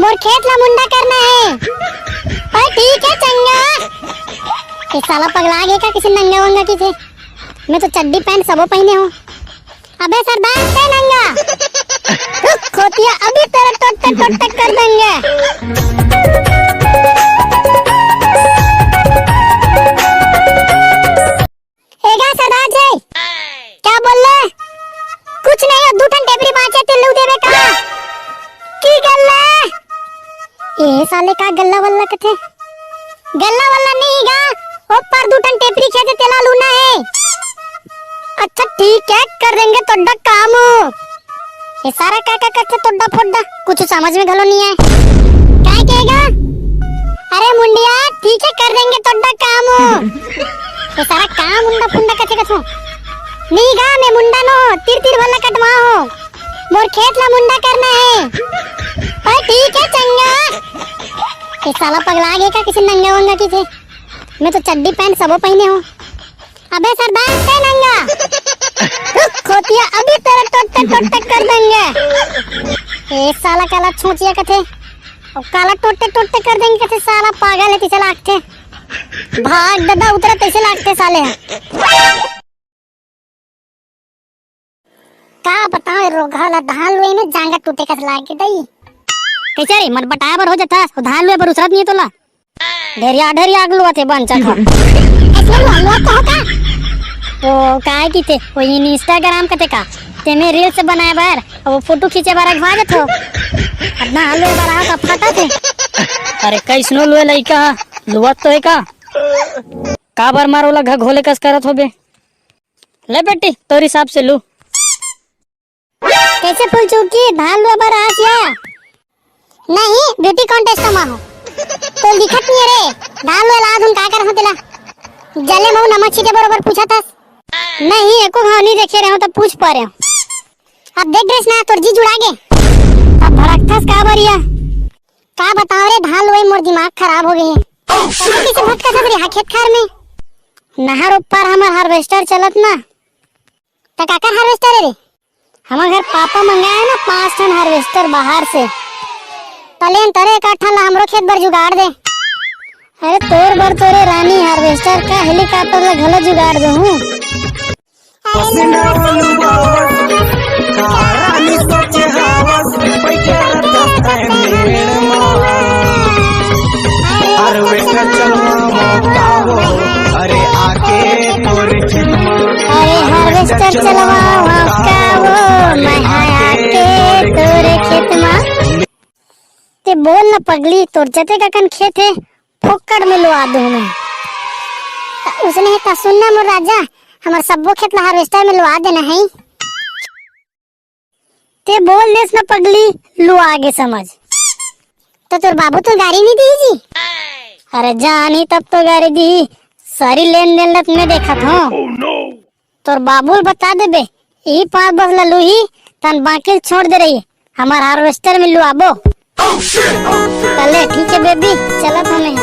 मोर खेत ला मुंडा करना है। पर ठीक है चंगा। ये साला पगला गया का किसी नंगा वंगा किसे। मैं तो चड्डी पैंट सबो पहने हूँ। अबे सरदार से नंगा। रुक खोतिया अभी तेरा टोट कर देंगे। एगा सरदार जी क्या बोल रहे? कुछ नहीं दू ठन टेपरी बाचे तिल्लू देवे का की गल्ला। ए साले का गल्ला वल्ला कथे गल्ला वल्ला नहीं गा ऊपर दू ठन टेपरी खेते तेला लूना है। अच्छा ठीक है कर देंगे तोड़ा काम। ये सारा क्या क्या करते तोड़ा फोड़ा कुछ समझ में गलो नहीं है। क्या कहेगा? अरे मुंडिया ठीक है कर देंगे तोड़ा काम। ये सारा काम मुंडा फुंडा कथे कथो नहीं गा मैं मुंडा नो तीर तीर वाला कटवा हो। मोर खेत ला मुंडा करना है। पर ठीक है चंगा। ये साला पगला गया का किसी नंगा वंगा किसे। मैं तो चड्डी पैंट सबो पहने हूँ। अबे सरदार से नंगा। रुक खोतिया अभी तेरा टोट कर देंगे। ए साला काला छोचिया कथे और काला टोटे कर देंगे कथे। साला पागल है तिसे लागते भाग ददा उतरा तैसे लागते साले। का बताओ रोगा ला धान लुए में जांगा टूटे कस लाग के दई कैसे रे मत बटाया बर हो जाता धान लुए पर उसरत नहीं तोला ढेरिया अगलुआ थे बन चखो ऐसे लुआ तो का तो काय की थे वो इंस्टाग्राम कते का ते में रील्स बनाए बार और वो फोटो खींचे बार अगवा जत हो अपना हलवे बार आ फटा थे। अरे कैसनो लुए लइका लुवत तो है का बार मारो लगा घोले कस करत होबे। ले बेटी तोरी हिसाब से लू कैसे फूल चूकी धान लुआ बार आसिया नहीं ब्यूटी कॉन्टेस्ट में हो तो दिखत नहीं रे धान लुआ ला तुम का कर हतेला जले मऊ नमक छीटे बरोबर पूछा था नहीं एको घाव नहीं देखे रहे हो तो पूछ पा रहे हो। अब देख ड्रेस ना तोर जी जुड़ा गे अब भड़कथस का बरिया का बताओ रे धान लोई मोर दिमाग खराब हो गए है। किसे भटका सब रे खेत खार में नहर ऊपर हमर हार्वेस्टर चलत ना त काकर हार्वेस्टर रे हमर घर पापा मंगाए ना 5 टन हार्वेस्टर बाहर से तलेन तरे काठा ला हमरो खेत बर जुगाड़ दे। अरे तोर बर तोरे रानी हार्वेस्टर का हेलीकॉप्टर ला घलो जुगाड़ दे हूं। अरे हार्वेस्टर चलवाओ आपका वो मैं आके तोरे खेत में ते बोल न पगली तोर जते का कन खेत है फोकड़ में लुआ दूं मैं। उसने का सुनना मोर राजा हमार सबो खेत ला हार्वेस्टर में लुआ देना है। ते बोल देस न पगली लुआ आगे समझ तो तोर बाबू तो गाड़ी नहीं दी जी। अरे जानी तब तो गाड़ी दी सारी लेन देन लत में देखा था। तोर बाबू बता देबे यही 5 बस ललू ही तन बाकी छोड़ दे रही हमार हार्वेस्टर में लुआबो। चले ठीक है बेबी चलत हमें।